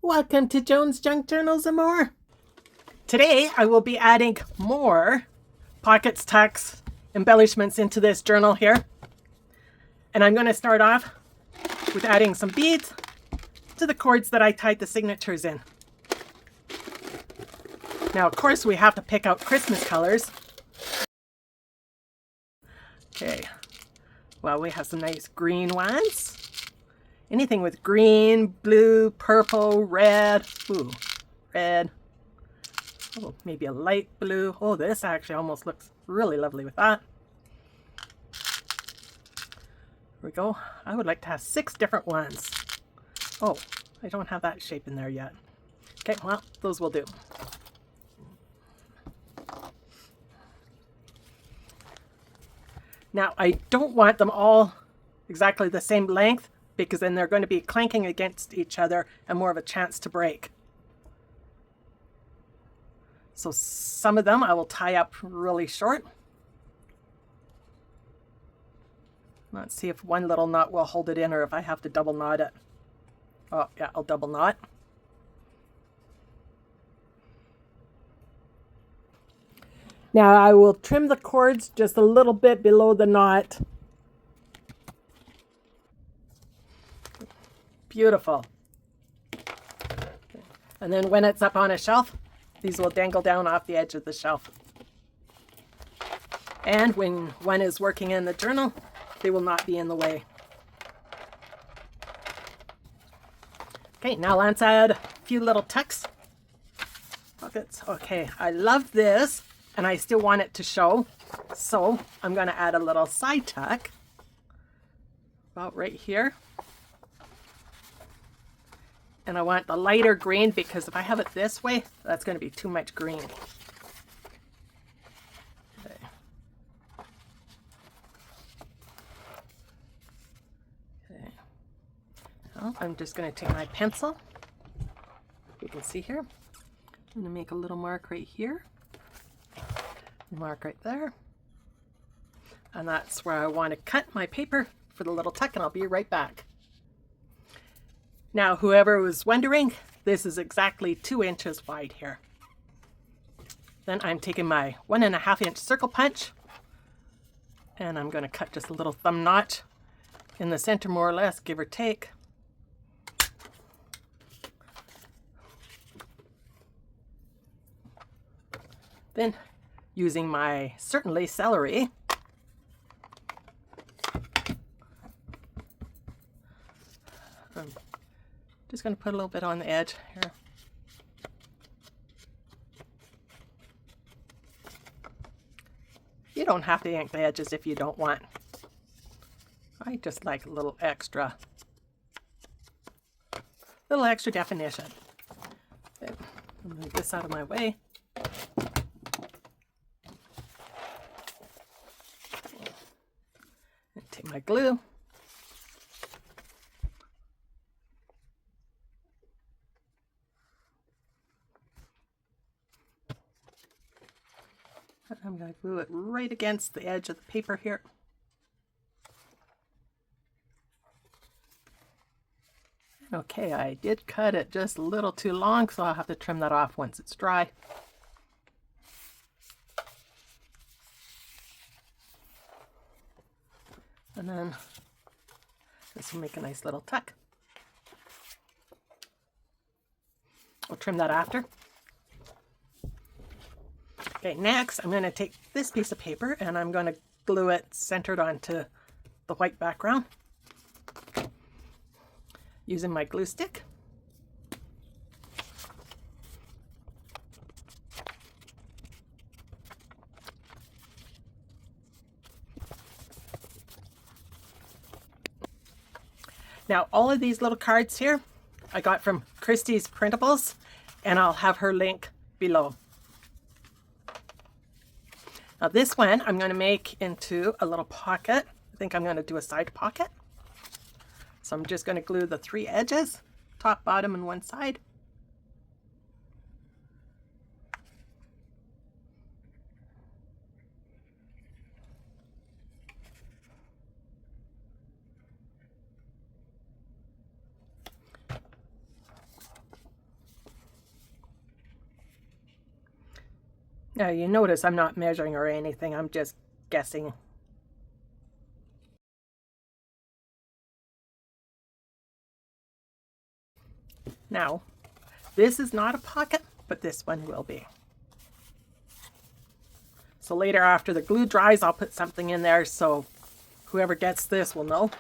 Welcome to Joan's Junk Journals and more. Today I will be adding more pockets, tucks, embellishments into this journal here. And I'm going to start off with adding some beads to the cords that I tied the signatures in. Now, of course, we have to pick out Christmas colors. Okay, well, we have some nice green ones. Anything with green, blue, purple, red. Ooh, red. Oh, maybe a light blue. Oh, this actually almost looks really lovely with that. Here we go. I would like to have 6 different ones. Oh, I don't have that shape in there yet. Okay, well, those will do. Now, I don't want them all exactly the same length, because then they're going to be clanking against each other and more of a chance to break. So some of them I will tie up really short. Let's see if one little knot will hold it in or if I have to double knot it. Oh yeah, I'll double knot. Now I will trim the cords just a little bit below the knot. Beautiful. And then when it's up on a shelf, these will dangle down off the edge of the shelf. And when one is working in the journal, they will not be in the way. Okay, now let's add a few little tucks. Pockets. Okay, I love this and I still want it to show. So I'm going to add a little side tuck about right here. And I want the lighter green because if I have it this way, that's going to be too much green. Okay. Okay. Well, I'm just going to take my pencil. You can see here. I'm going to make a little mark right here. Mark right there. And that's where I want to cut my paper for the little tuck, and I'll be right back. Now, whoever was wondering, this is exactly 2 inches wide here. Then I'm taking my 1.5 inch circle punch, and I'm going to cut just a little thumb notch in the center, more or less, give or take. Then, using my certainly celery, just going to put a little bit on the edge here. You don't have to ink the edges if you don't want. I just like a little extra definition. Okay, I'll move this out of my way. And take my glue. I'm going to glue it right against the edge of the paper here. Okay, I did cut it just a little too long, so I'll have to trim that off once it's dry. And then this will make a nice little tuck. I'll trim that after. Okay, next I'm going to take this piece of paper and I'm going to glue it centered onto the white background using my glue stick. Now all of these little cards here I got from Christie's Printables, and I'll have her link below. Now this one I'm going to make into a little pocket. I think I'm going to do a side pocket. So I'm just going to glue the 3 edges, top, bottom, and one side. Now you notice I'm not measuring or anything, I'm just guessing. Now, this is not a pocket, but this one will be. So later after the glue dries, I'll put something in there so whoever gets this will know.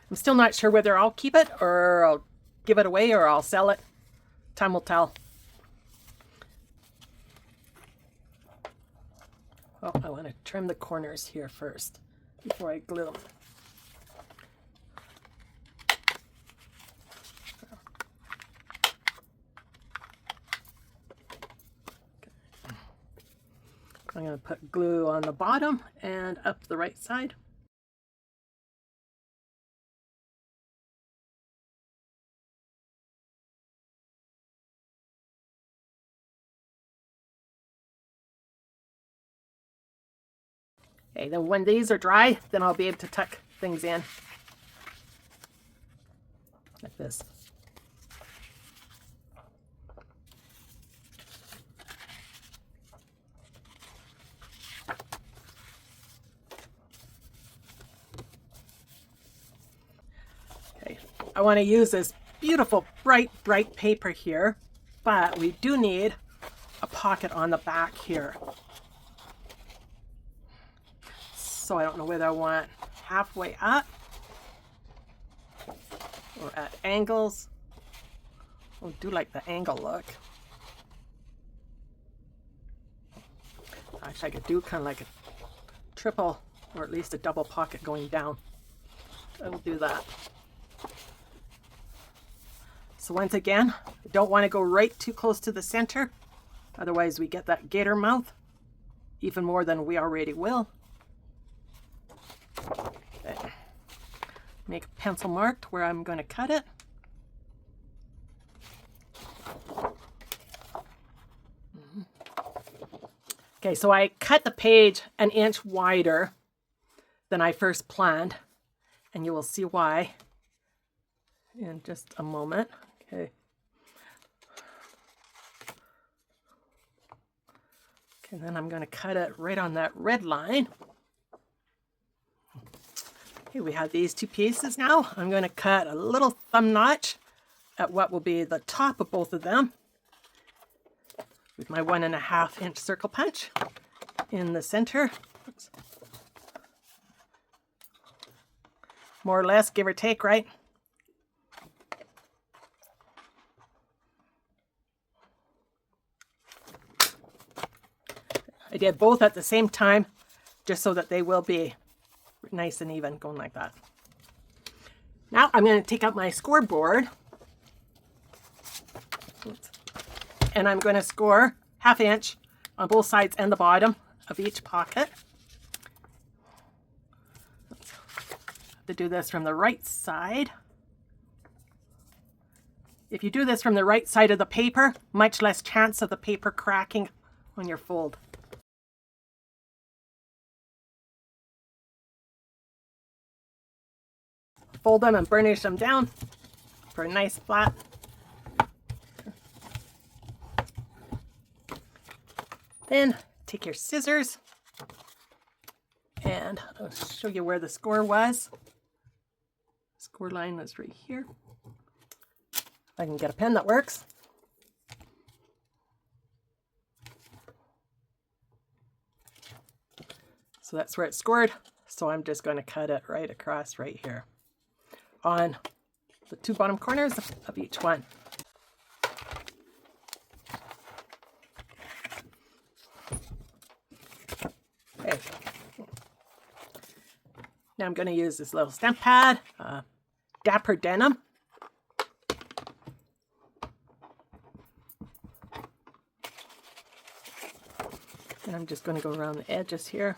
I'm still not sure whether I'll keep it or I'll give it away or I'll sell it. Time will tell. Oh, I want to trim the corners here first before I glue them. I'm going to put glue on the bottom and up the right side. Okay, then when these are dry, then I'll be able to tuck things in like this. Okay, I want to use this beautiful bright paper here, but we do need a pocket on the back here. So I don't know whether I want halfway up or at angles. I do like the angle look. Actually, I could do kind of like a triple or at least a double pocket going down. I will do that. So once again, I don't want to go right too close to the center. Otherwise we get that gator mouth even more than we already will. Okay. Make a pencil mark where I'm going to cut it. Okay, so I cut the page an inch wider than I first planned, and you will see why in just a moment. Okay. Okay, then I'm going to cut it right on that red line. Okay, we have these two pieces now. I'm going to cut a little thumb notch at what will be the top of both of them with my 1.5 inch circle punch in the center. Oops. More or less, give or take, right? I did both at the same time just so that they will be nice and even, going like that. Now I'm going to take out my scoreboard. Oops. And I'm going to score 1/2 inch on both sides and the bottom of each pocket. To do this from the right side. If you do this from the right side of the paper, much less chance of the paper cracking on your fold. Fold them and burnish them down for a nice flat. Then take your scissors and I'll show you where the score was. Score line was right here. I can get a pen that works. So that's where it scored. So I'm just going to cut it right across right here on the two bottom corners of each one. Okay. Now I'm going to use this little stamp pad, Dapper Denim. And I'm just going to go around the edges here.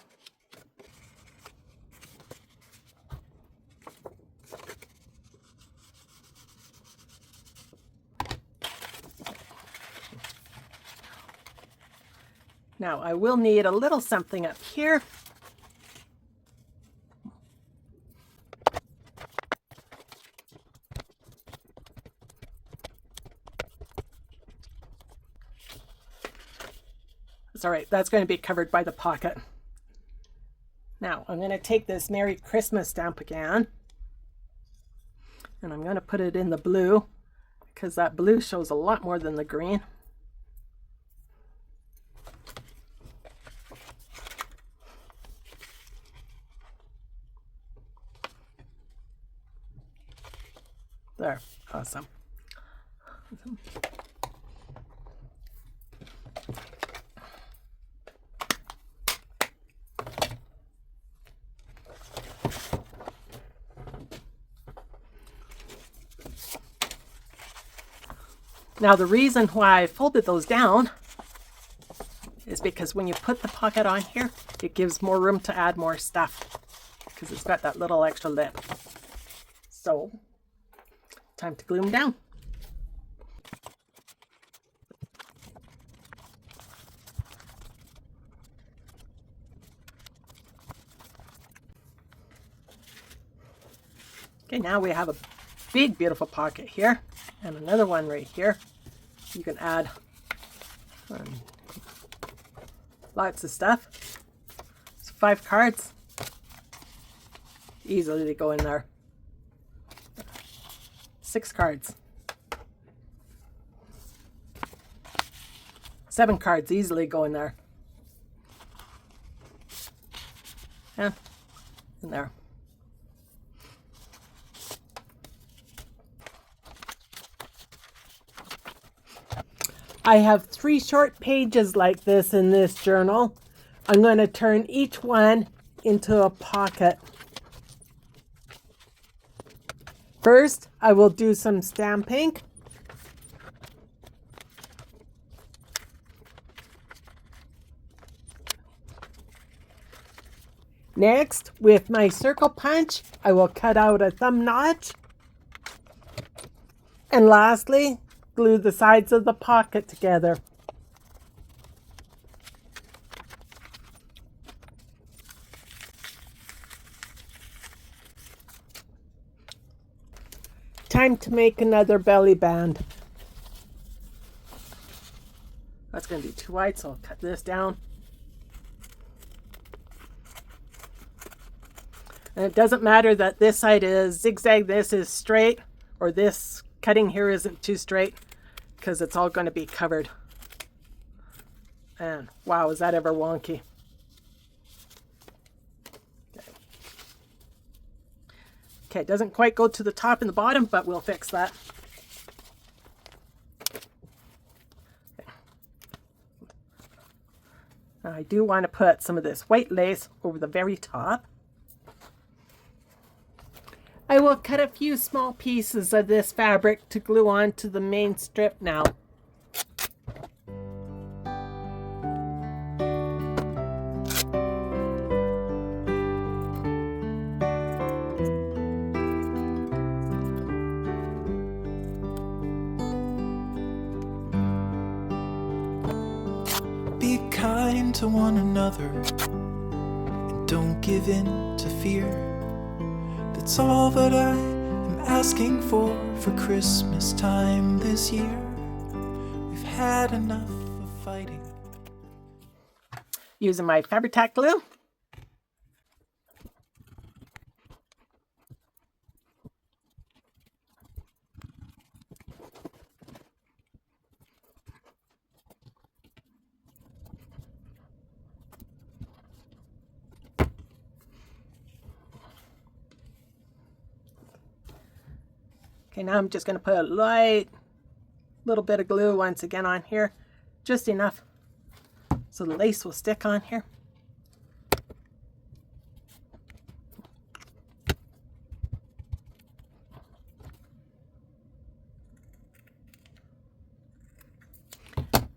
Now I will need a little something up here. It's all right. That's going to be covered by the pocket. Now I'm going to take this Merry Christmas stamp again, and I'm going to put it in the blue because that blue shows a lot more than the green. There, awesome. Now the reason why I folded those down is because when you put the pocket on here, it gives more room to add more stuff because it's got that little extra lip. So, time to glue them down. Okay, now we have a big, beautiful pocket here and another one right here. You can add lots of stuff. So 5 cards. Easily they go in there. 6 cards. 7 cards easily go in there. And in there. I have 3 short pages like this in this journal. I'm going to turn each one into a pocket. First, I will do some stamping. Next, with my circle punch, I will cut out a thumb notch. And lastly, glue the sides of the pocket together. Time to make another belly band. That's going to be too wide, so I'll cut this down. And it doesn't matter that this side is zigzag, this is straight, or this cutting here isn't too straight, because it's all going to be covered. And wow, is that ever wonky. Okay, it doesn't quite go to the top and the bottom, but we'll fix that. Okay. Now I do want to put some of this white lace over the very top. I will cut a few small pieces of this fabric to glue onto the main strip now. Be kind to one another and don't give in to fear. That's all that I am asking for Christmas time this year. We've had enough of fighting. Using my Fabri-Tac glue. Okay, now I'm just going to put a light little bit of glue once again on here, just enough so the lace will stick on here.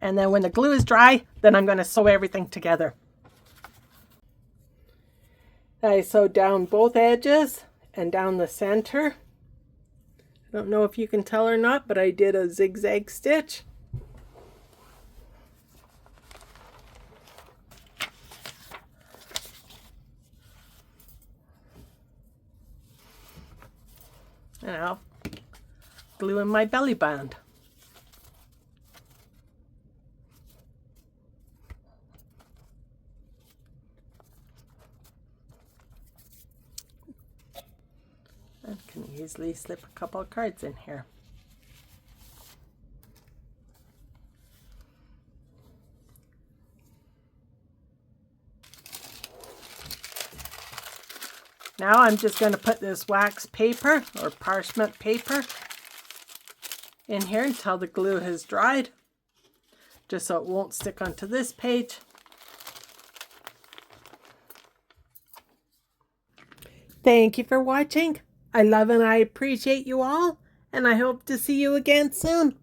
And then when the glue is dry, then I'm going to sew everything together. I sewed down both edges and down the center. I don't know if you can tell or not, but I did a zigzag stitch. And I'll glue in my belly band. I can easily slip a couple of cards in here. Now I'm just going to put this wax paper or parchment paper in here until the glue has dried, just so it won't stick onto this page. Thank you for watching. I love and I appreciate you all, and I hope to see you again soon.